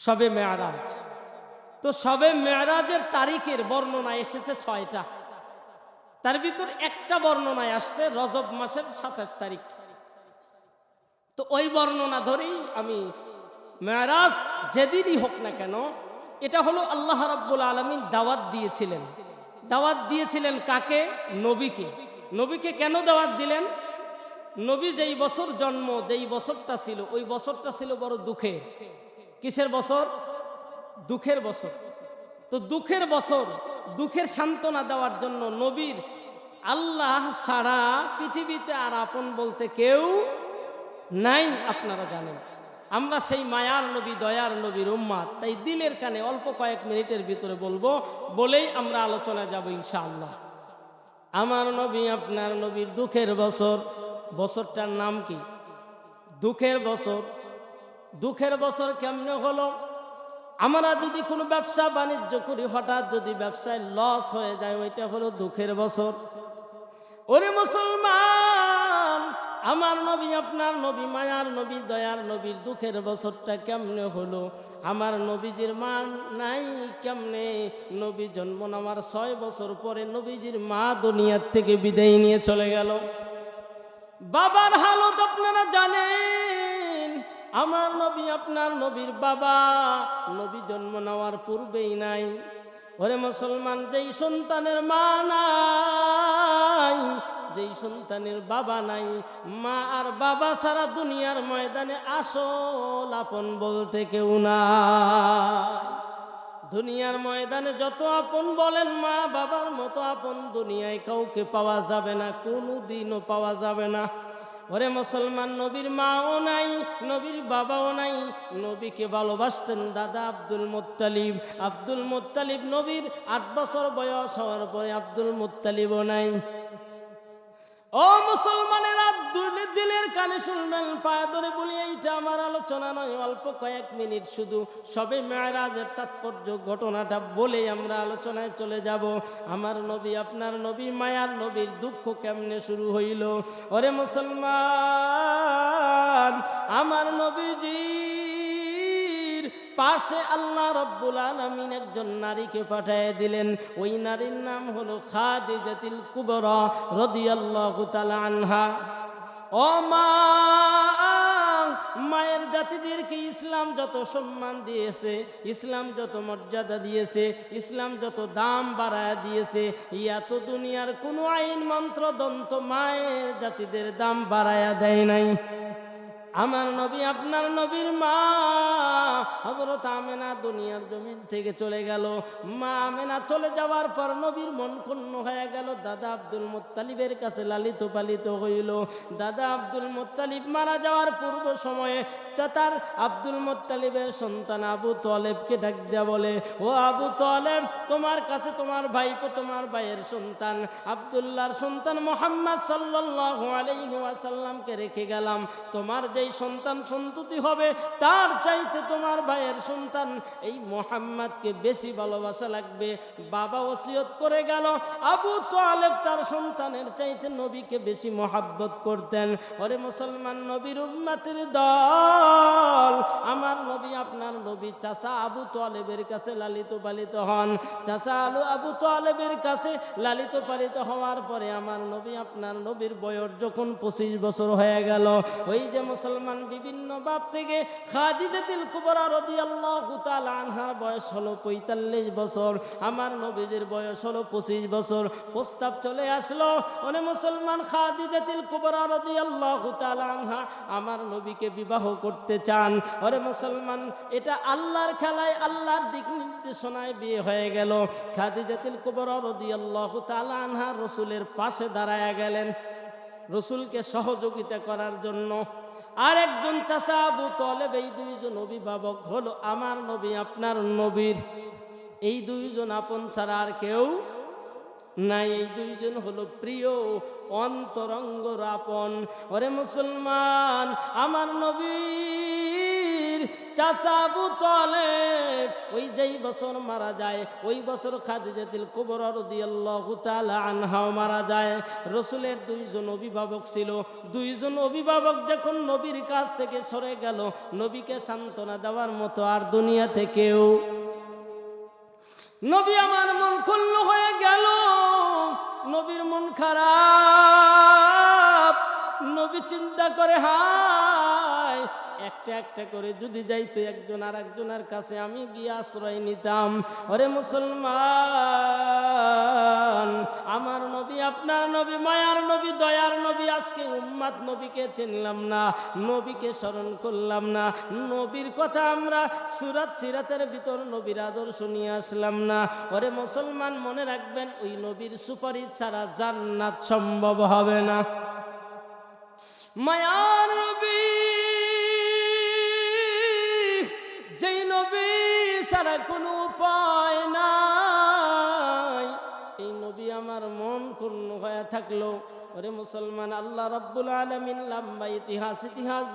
শবে মেয়ারাজ। তো শবে মেয়ারাজের তারিখের বর্ণনা এসেছে 6টা। তার ভিতর একটা বর্ণনায় আসছে রজব মাসের 27 তারিখ। তো ওই বর্ণনা ধরেই আমি মেয়ারাজ যেদিনই হোক না কেন, এটা হলো আল্লাহ রাব্বুল আলামিন দাওয়াত দিয়েছিলেন। দাওয়াত দিয়েছিলেন কাকে? নবীকে। নবীকে কেন দাওয়াত দিলেন? নবী যেই বছর জন্ম, যেই বছরটা ছিল, ওই বছরটা ছিল বড় দুঃখের। কিসের বছর? দুঃখের বছর। তো দুঃখের বছর, দুঃখের সান্ত্বনা দেওয়ার জন্য নবীর আল্লাহ ছাড়া পৃথিবীতে আর আপন বলতে কেউ নাই, আপনারা জানেন। আমরা সেই মায়ার নবী, দয়ার নবীর উম্মাত। তাই দিলের কানে অল্প কয়েক মিনিটের ভিতরে বলবো, বলেই আমরা আলোচনায় যাব ইনশাআল্লাহ। আমার নবী, আপনার নবীর দুঃখের বছর। বছরটার নাম কি? দুঃখের বছর। দুঃখের বছর কেমনে হলো? আমরা যদি কোনো ব্যবসা বাণিজ্য করি, হঠাৎ যদি ব্যবসায় লস হয়ে যায়, ওইটা হলো দুঃখের বছর। ওরে মুসলমান, আমার নবী, আপনার নবী, মায়ার নবী, দয়ার নবীর দুঃখের বছরটা কেমনে হলো? আমার নবীজির মা নাই কেমনে? নবী জন্ম নেওয়ার 6 বছর পরে নবীজির মা দুনিয়ার থেকে বিদায় নিয়ে চলে গেল। বাবার হালত আপনারা জানেন। আমার নবী, আপনার নবীর বাবা নবী জন্ম নেওয়ার পূর্বেই নাই। ওরে মুসলমান, যেই সন্তানের মা নাই, যেই সন্তানের বাবা নাই, মা আর বাবা ছাড়া দুনিয়ার ময়দানে আসল আপন বলতে কেউ নাই। দুনিয়ার ময়দানে যত আপন বলেন, মা বাবার মতো আপন দুনিয়ায় কাউকে পাওয়া যাবে না, কোনো দিনও পাওয়া যাবে না। ওরে মুসলমান, নবীর মাও নাই, নবীর বাবাও নাই। নবীকে ভালোবাসতেন দাদা আব্দুল মুত্তালিব। আব্দুল মুত্তালিব নবীর 8 বছর বয়স হওয়ার পরে আব্দুল মুত্তালিবও নাই। ও মুসলমানেরা, দিলের কানে শুনবেন, পায়ে ধরে বলি, এইটা আমার আলোচনা নয়, অল্প কয়েক মিনিট শুধু শবে মেরাজের তাৎপর্য ঘটনাটা বলে আমরা আলোচনায় চলে যাব। আমার নবী, আপনার নবী, মায়ার নবীর দুঃখ কেমনে শুরু হইল? ওরে মুসলমান, আমার নবীজি পাশে আল্লাহ রাব্বুল আলামিন একজন নারীকে পাঠিয়ে দিলেন। ওই নারীর নাম হলো খাদিজাতুল কুবরা রাদিয়াল্লাহু তাআলা আনহা। ও মা, মায়ের জাতিদেরকে ইসলাম যত সম্মান দিয়েছে, ইসলাম যত মর্যাদা দিয়েছে, ইসলাম যত দাম বাড়ায় দিয়েছে, এত দুনিয়ার কোনো আইন মন্ত্র দন্ত মায়ের জাতিদের দাম বাড়ায়া দেয় নাই। আমার নবী, আপনার নবীর মা হযরত আমেনা দুনিয়ার জমিন থেকে চলে গেল। মা আমেনা চলে যাওয়ার পর নবীর মন ক্ষুণ্ণ হয়ে গেল। দাদা আব্দুল মুত্তালিবের কাছে লালিত পালিত হইল। দাদা আব্দুল মুত্তালিব মারা যাওয়ার পূর্ব সময়ে চাচার আব্দুল মুত্তালিবের সন্তান আবু তালেবকে ডাক দেয়া বলে, ও আবু তালেব, তোমার কাছে তোমার ভাইপো, তোমার ভাইয়ের সন্তান আব্দুল্লাহর সন্তান মুহাম্মদ সাল্লাল্লাহু আলাইহি ওয়াসাল্লামকে রেখে গেলাম। তোমার যেই সন্তান সন্ততি হবে, তার চাইতে তোমার ভাইয়ের সন্তান এই মুহাম্মদকে বেশি ভালোবাসা লাগবে। বাবা ওসিয়ত করে গেল, আবু তালেব তার সন্তানের চাইতে নবীকে বেশি মহাব্বত করতেন। ওরে মুসলমান, নবীর উম্মতের দল, আমার নবী, আপনার নবী চাচা আবু তালেবের কাছে লালিত পালিত হন। চাচা আবু তালেবের কাছে লালিত পালিত হওয়ার পরে আমার নবী, আপনার নবীর বয়স যখন 25 বছর হয়ে গেল, ওই যে মুসলমান বিভিন্ন বাপ থেকে খাদিজাতুল কুবরা রাদিয়াল্লাহু তাআলা আনহার বয়স হলো 45 বছর, আমার নবীজির বয়স হলো 25 বছর। প্রস্তাব চলে আসলো, ওরে মুসলমান, খাদিজাতুল কুবরা রাদিয়াল্লাহু তাআলা আনহা আমার নবীকে বিবাহ করতে চান। ওরে মুসলমান, এটা আল্লাহর খেলায়, আল্লাহর দিক নির্দেশনায় বিয়ে হয়ে গেল। খাদিজাতুল কুবরা রাদিয়াল্লাহু তাআলা আনহা রাসূলের পাশে দাঁড়ায়া গেলেন রসুলকে সহযোগিতা করার জন্য। আর একজন চাচা আবু তালেব, এই দুইজন অভিভাবক হলো আমার নবী, আপনার নবীর। এই দুইজন আপন ছাড়া আর কেউ নাই। এই দুইজন হলো প্রিয় অন্তরঙ্গর আপন। ওরে মুসলমান, আমার নবীর চাচা আবু তালেব ওই যেই বছর মারা যায় ওই বছর খাদিজাতুল কুবরা রাদিয়াল্লাহু তাআলা আনহাও মারা যায়। রসুলের দুইজন অভিভাবক ছিল, দুইজন অভিভাবক যখন নবীর কাছ থেকে সরে গেল, নবীকে সান্ত্বনা দেওয়ার মতো আর দুনিয়াতে কেউ। নবী আমার মন ক্ষুণ্ণ হয়ে গেল, নবীর মন খারাপ। নবী চিন্তা করে, হায় একটা একটা করে যদি যাইতো একজন আর একজনের কাছে, আমি গিয়ে আশ্রয় নিতাম। ওরে মুসলমান, আমার নবী, আপনার নবী, মায়ার নবী, দয়ার নবী, আজকে উম্মাত নবীকে চিনলাম না, নবীকে স্মরণ করলাম না, নবীর কথা আমরা সূরাত সিরাতের ভিতর নবীর আদর্শ নিয়ে আসলাম না। ওরে মুসলমান, মনে রাখবেন, ওই নবীর সুপারিশ ছাড়া জান্নাত সম্ভব হবে না। মায়ার নবী, যেই নবী ছাড়া কোনো উপায় নাই, এই নবী আমার মন ক্ষুণ্ণ হয়ে থাকলো। ওরে মুসলমান, আল্লাহ রাব্বুল আলামিন লম্বা ইতিহাস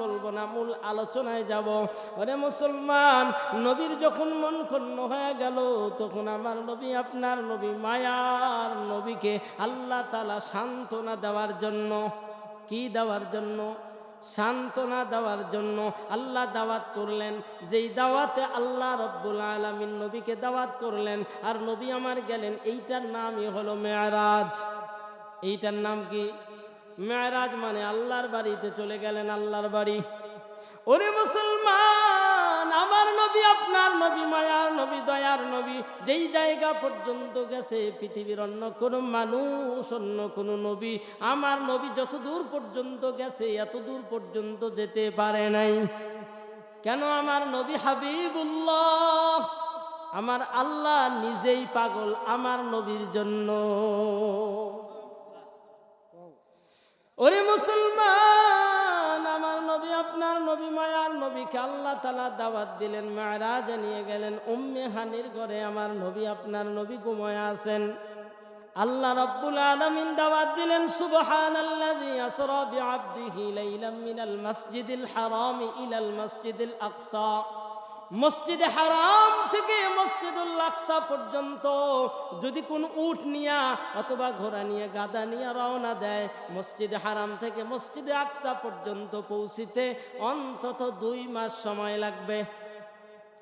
বলবো না, মূল আলোচনায় যাব। ওরে মুসলমান, নবীর যখন মন ক্ষুণ্ণ হয়ে গেল, তখন আমার নবী, আপনার নবী, মায়ার নবীকে আল্লাহ তাআলা সান্ত্বনা দেওয়ার জন্য, কি দেওয়ার জন্য? সান্ত্বনা দেওয়ার জন্য আল্লাহ দাওয়াত করলেন। যেই দাওয়াতে আল্লাহ রাব্বুল আলামিন নবীকে দাওয়াত করলেন, আর নবী আমার গেলেন, এইটার নামই হলো মেরাজ। এইটার নাম কি? মেরাজ, মানে আল্লাহর বাড়িতে চলে গেলেন, আল্লাহর বাড়ি। ওরে মুসলমান, আমার নবী, আপনার নবী, মায়ার নবী, দয়ার নবী, যেই জায়গা পর্যন্ত গেছে পৃথিবীর অন্য কোনো মানুষ, অন্য কোনো নবী, আমার নবী যত দূর পর্যন্ত গেছে এত দূর পর্যন্ত যেতে পারে নাই। কেন? আমার নবী হাবিবুল্লাহ, আমার আল্লাহ নিজেই পাগল আমার নবীর জন্য। ওরে মুসলমান, আমার নবী, আপনার নবী, মায়ার নবীকে আল্লাহ তাআলা দাওয়াত দিলেন, মেরাজে নিয়ে গেলেন। উম্মে হানির ঘরে আমার নবী, আপনার নবী ঘুমায় আছেন। আল্লাহ রাব্বুল আলামিন দাওয়াত দিলেন, সুবহানাল্লাযী আসরা বিআবদিহি লাইলাম মিনাল মাসজিদিল হারাম ইলাল মাসজিদিল আকসা। মসজিদে হারাম থেকে মসজিদুল আকসা পর্যন্ত যদি কোন উট নিয়া অথবা ঘোড়া নিয়ে, গাধা নিয়ে রওনা দেয়, মসজিদে হারাম থেকে মসজিদে আকসা পর্যন্ত পৌঁছিতে অন্তত 2 মাস সময় লাগবে।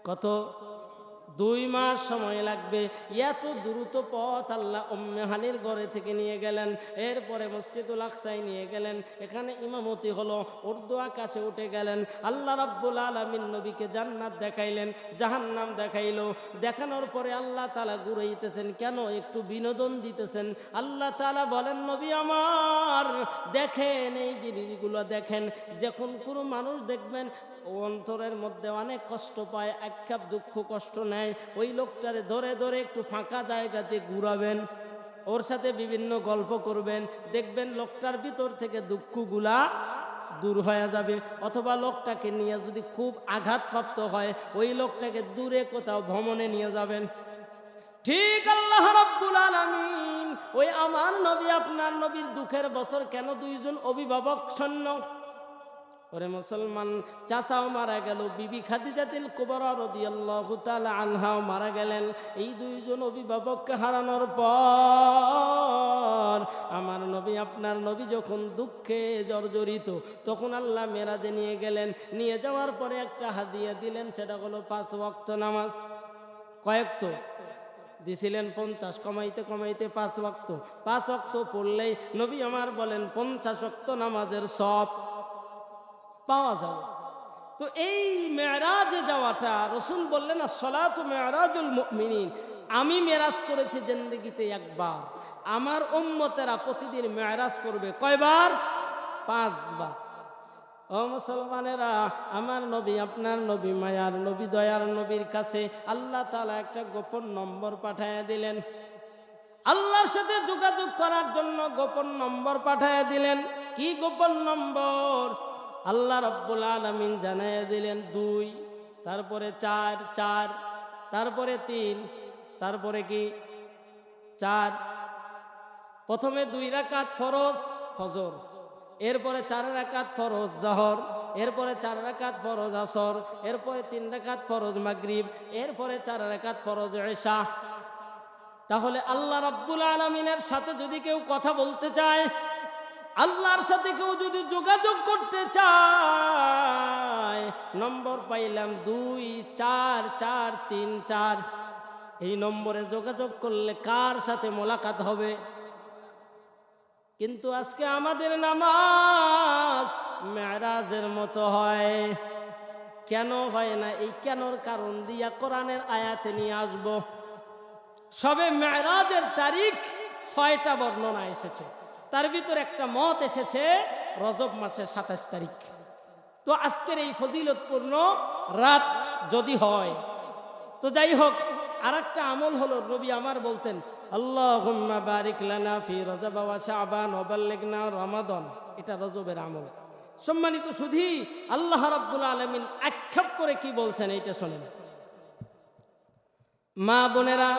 কত? 2 মাস সময় লাগবে। এত দ্রুত পথ আল্লাহ উম্মে হানির ঘরে থেকে নিয়ে গেলেন। এরপরে মসজিদুল আকসায় নিয়ে গেলেন, এখানে ইমামতি হলো, উর্দু আকাশে উঠে গেলেন। আল্লাহ রাব্বুল আলামিন নবীকে জান্নাত দেখাইলেন, জাহান্নাম দেখাইলো। দেখানোর পরে আল্লাহ তাআলা ঘুরাইতেছেন, কেন? একটু বিনোদন দিতেছেন। আল্লাহ তাআলা বলেন, নবী আমার, দেখেন এই জিনিসগুলো দেখেন। যখন কোনো মানুষ দেখবেন অন্তরের মধ্যে অনেক কষ্ট পায়, এক কাপ দুঃখ কষ্ট নেয়, ওই লোকটারে ধরে ধরে একটু ফাঁকা জায়গাতে ঘুরাবেন, ওর সাথে বিভিন্ন গল্প করবেন, দেখবেন লোকটার ভিতর থেকে দুঃখগুলা দূর হয়ে যাবে। অথবা লোকটাকে নিয়ে যদি খুব আঘাতপ্রাপ্ত হয়, ওই লোকটাকে দূরে কোথাও ভ্রমণে নিয়ে যাবেন। ঠিক আল্লাহ রাব্বুল আলামিন ওই আমার নবী, আপনার নবীর দুঃখের বছর কেন 2 জন অভিভাবক শূন্য? ওরে মুসলমান, চাচাও মারা গেল, বিবি খাদিজাতুল কুবরা রাদিয়াল্লাহু তাআলা আনহাও মারা গেলেন। এই 2 জন অভিভাবককে হারানোর পর আমার নবী, আপনার নবী যখন দুঃখে জর্জরিত, তখন আল্লাহ মেরাজে নিয়ে গেলেন। নিয়ে যাওয়ার পরে একটা হাদিয়া দিলেন, সেটা হলো 5 ওয়াক্ত নামাজ। কয়েকত দিছিলেন? 50। কমাইতে কমাইতে 5 ওয়াক্ত। 5 ওয়াক্ত পড়লেই নবী আমার বলেন 50 ওয়াক্ত নামাজের সব পাওয়া যাবে। তো এই মেরাজে যাওয়াটা রাসূল বললেন, আসসালাতু মেরাজুল মুমিনিন। আমি মেরাজ করেছি জিন্দেগিতে একবার, আমার উম্মতেরা প্রতিদিন মেরাজ করবে কয়বার? 5 বার। ও মুসলমানেরা, আমার নবী, আপনার নবী, মায়ার নবী, দয়ার নবীর কাছে আল্লাহ তাআলা একটা গোপন নম্বর পাঠায়া দিলেন। আল্লাহর সাথে যোগাযোগ করার জন্য গোপন নম্বর পাঠায়া দিলেন। কি গোপন নম্বর? আল্লাহ রাব্বুল আলামিন জানাইয়া দিলেন 2, তারপরে 4, 4, তারপরে 3, তারপরে কি 4। প্রথমে 2 রাকাত ফরজ ফজর, এরপরে 4 রাকাত ফরজ জহর, এরপরে 4 রাকাত ফরজ আসর, এরপরে 3 রাকাত ফরজ মাগরিব, এরপরে 4 রাকাত ফরজ ইশা। তাহলে আল্লাহ রাব্বুল আলামিনের সাথে যদি কেউ কথা বলতে চায়, আল্লাহর সাথে কেউ যদি যোগাযোগ করতে চায়, নম্বর পাইলাম 24434। এই নম্বরে যোগাযোগ করলে কার সাথে মোলাকাত হবে? কিন্তু আজকে আমাদের নামাজ মেরাজের মতো হয়। কেন হয় না? এই কেনর কারণ দিয়া কোরআনের আয়াতে নিয়ে আসব। সবে মেরাজের তারিখ 6টা বর্ণনা এসেছে, তার ভিতর একটা মত এসেছে রজব মাসের 27 তারিখ। তো আজকের এই ফজিলতপূর্ণ রাত যদি হয়, তো যাই হোক, আর একটা আমল হলো, নবী আমার বলতেন আল্লাহুম্মা বারিক লানা ফি রজব ওয়া শাবান ওয়া বাল্লিগনা রমাদান। এটা রজবের আমল। সম্মানিত সুধী, আল্লাহ রাব্বুল আলামিন আক্ষেপ করে কি বলছেন এইটা শোনেন। মা বোনেরা,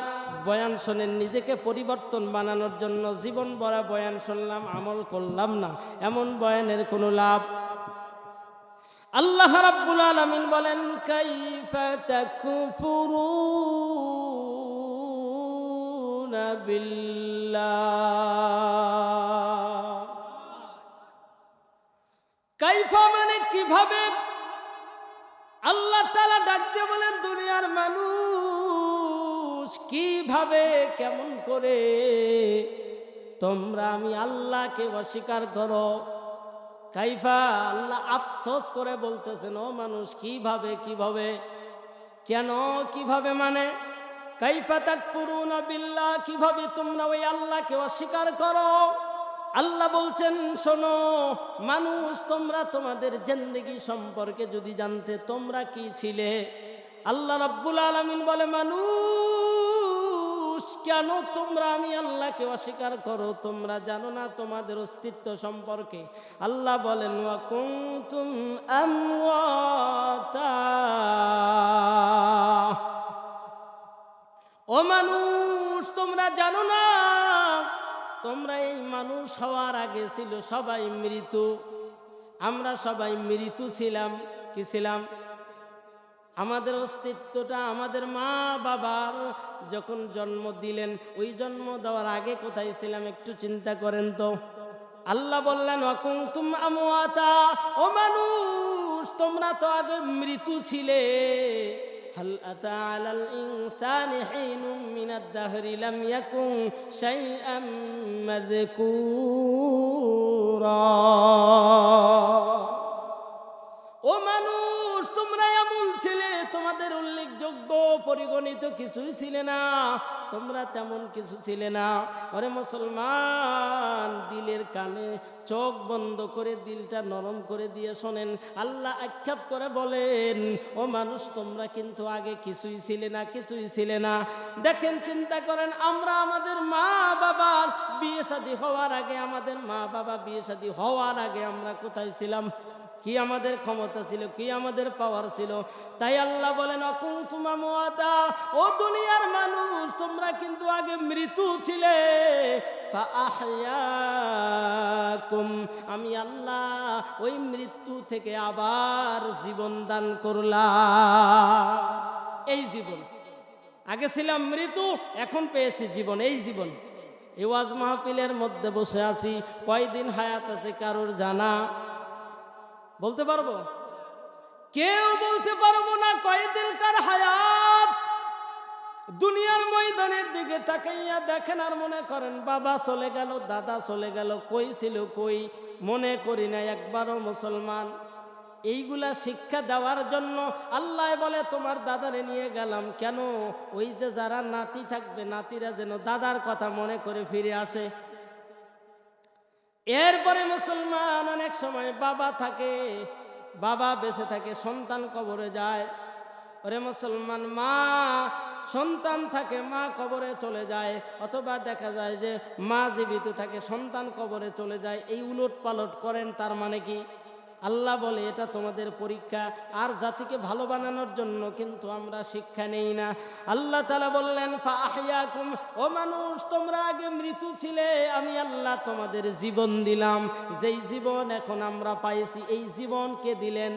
বয়ান শোনেন, নিজেকে পরিবর্তন বানানোর জন্য জীবন ভরা বয়ান শুনলাম, আমল করলাম না, এমন বয়ানের কোনো লাভ। আল্লাহ রাব্বুল আলামিন বলেন কাইফা তাকফুরুনা বিল্লাহ। কাইফা মানে কিভাবে? আল্লাহ তাআলা ডাক দিয়ে বলেন দুনিয়ার মানুষ, কিভাবে, কেমন করে তোমরা আমি আল্লাহকে অস্বীকার করো? কাইফা, আল্লাহ আফসোস করে বলতেছেন, ও মানুষ কিভাবে, কিভাবে, কেন, কিভাবে মানে কাইফা তাকফুরুনা বিল্লাহ, কিভাবে তোমরা ওই আল্লাহকে অস্বীকার করো? আল্লাহ বলছেন শোনো মানুষ, তোমরা তোমাদের জিন্দেগি সম্পর্কে যদি জানতে তোমরা কি ছিলে। আল্লাহ রাব্বুল আলামিন বলে মানুষ, কেন তোমরা আমি আল্লাহকে অস্বীকার করো? তোমরা জানো না তোমাদের অস্তিত্ব সম্পর্কে। আল্লাহ বলেন ওয়া কুনতুম আমওয়াতা, ও মানুষ তোমরা জানো না তোমরা এই মানুষ হওয়ার আগে ছিল সবাই মৃত। আমরা সবাই মৃত ছিলাম। কি ছিলাম? আমাদের অস্তিত্বটা আমাদের মা বাবার যখন জন্ম দিলেন, ওই জন্ম দেওয়ার আগে কোথায় ছিলাম একটু চিন্তা করেন তো। আল্লাহ বললেন ওয়া কুনতুম আমওয়াতা, ও মানুষ তোমরা তো আগে মৃত ছিলে। হাল আতা আলাল ইনসানি হিনুম মিনাদ দাহরি লাম ইয়াকুন শাইআম মাযকুরা। ও মানুষ তোমরা এমন ছিলে, তোমাদের উল্লেখযোগ্য পরিগণিত কিছুই ছিলে না, তোমরা তেমন কিছু ছিলে না। ওরে মুসলমান, দিলের কানে চোখ বন্ধ করে দিলটা নরম করে দিয়ে শোনেন। আল্লাহ আক্ষেপ করে বলেন ও মানুষ তোমরা কিন্তু আগে কিছুই ছিলে না, কিছুই ছিলে না। দেখেন, চিন্তা করেন, আমরা আমাদের মা বাবার বিয়ে শাদী হওয়ার আগে, আমাদের মা বাবা বিয়ে শাদী হওয়ার আগে আমরা কোথায় ছিলাম? কি আমাদের ক্ষমতা ছিল? কি আমাদের পাওয়ার ছিল? তাই আল্লাহ বলেন অকুনতুম আমওয়াতা, ও দুনিয়ার মানুষ তোমরা কিন্তু আগে মৃত্যু ছিলে। ফাআহইয়াকুম, আমি আল্লাহ ওই মৃত্যু থেকে আবার জীবন দান করলাম। এই জীবন, আগে ছিলাম মৃত্যু, এখন পেয়েছি জীবন। এই জীবন, এই ওয়াজ মাহফিলের মধ্যে বসে আছি, কয়দিন হায়াত আছে কারোর জানা? বলতে পারবো? কেউ বলতে পারবো না কয়দিনকার হায়াত। দুনিয়ার ময়দানের দিকে তাকাইয়া দেখেন আর মনে করেন বাবা চলে গেল, দাদা চলে গেল, কই ছিল কই মনে করি না একবারও। মুসলমান, এইগুলা শিক্ষা দেওয়ার জন্য আল্লাহ বলে তোমার দাদারে নিয়ে গেলাম। কেন? ওই যে যারা নাতি থাকবে, নাতিরা যেন দাদার কথা মনে করে ফিরে আসে। এরপরে মুসলমান, অনেক সময় বাবা থাকে, বাবা বেঁচে থাকে, সন্তান কবরে যায়। ওরে মুসলমান, মা সন্তান থাকে, মা কবরে চলে যায়। অথবা দেখা যায় যে মা জীবিত থাকে, সন্তান কবরে চলে যায়। এই উলট পালট করেন, তার মানে কি? আল্লাহ বলে এটা তোমাদের পরীক্ষা, আর জাতিকে ভালো বানানোর জন্য কিন্তু আমরা শিক্ষা নেই না। আল্লাহ তাআলা বললেন ফাআহইয়াকুম, ও মানুষ তোমরা আগে মৃত্যু ছিলে, আমি আল্লাহ তোমাদের জীবন দিলাম। যেই জীবন এখন আমরা পাইছি, এই জীবন কে দিলেন?